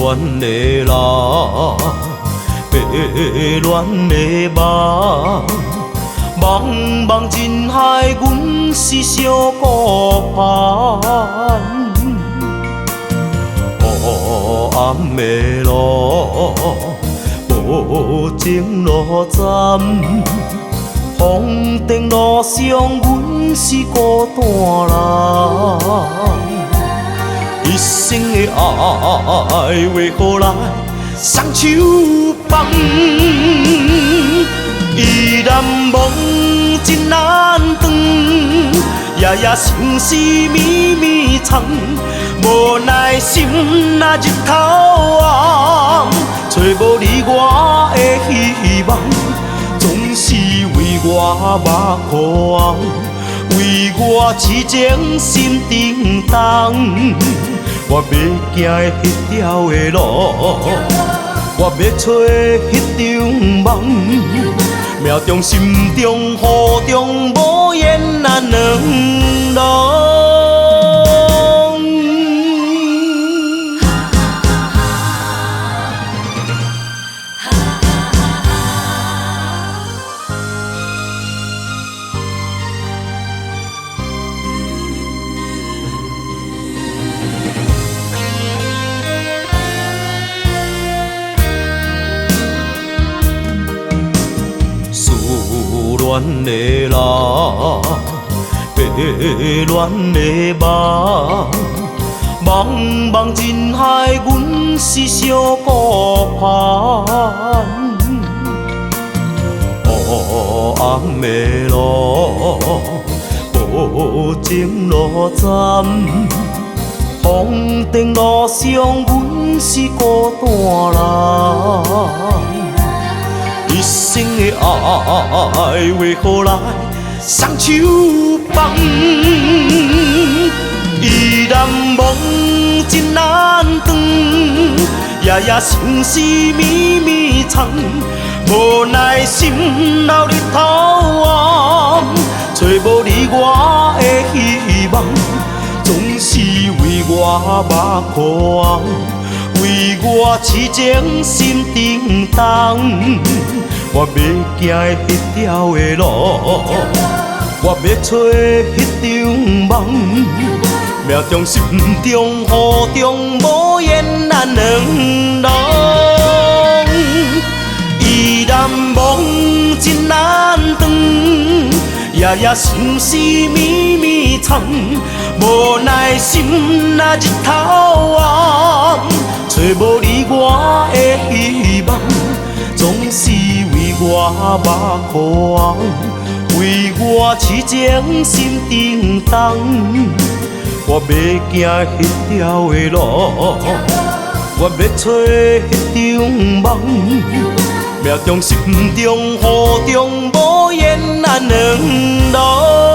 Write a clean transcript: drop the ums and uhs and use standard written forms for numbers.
恋的人，迷恋的梦，茫茫人海，阮是小孤帆。黑暗的路，无情路站，风尘路上，阮是孤单人。一生的爱，为何来双手放？依然梦真难断，夜夜相思绵绵藏。无奈心若日头暗，找无你我的希望，总是为我目眶红，为我痴情心叮当。我要行的迄条的路，我要找的迄场梦，命中心中雨中无言咱两人。恋的人，迷恋的梦，茫茫人海，阮是小孤帆。黑暗的路，无情路站，风尘路上，阮是孤单人。一生的爱，为何来双手放？依然梦真难断，夜夜相思绵绵藏。无奈心头日头暗，找无你我的希望，总是为我目眶红，为我痴情心叮当。我要行的迄条的路，我要找的迄场梦，命中心中雨中无言咱两人。依然梦真难断，夜夜相思绵绵藏。无奈心若日头暗，找无你我的希望，总是为我目眶红，为我痴情心叮当。我要行迄条的路，我要找迄场梦，命中心中雨中无言咱两人。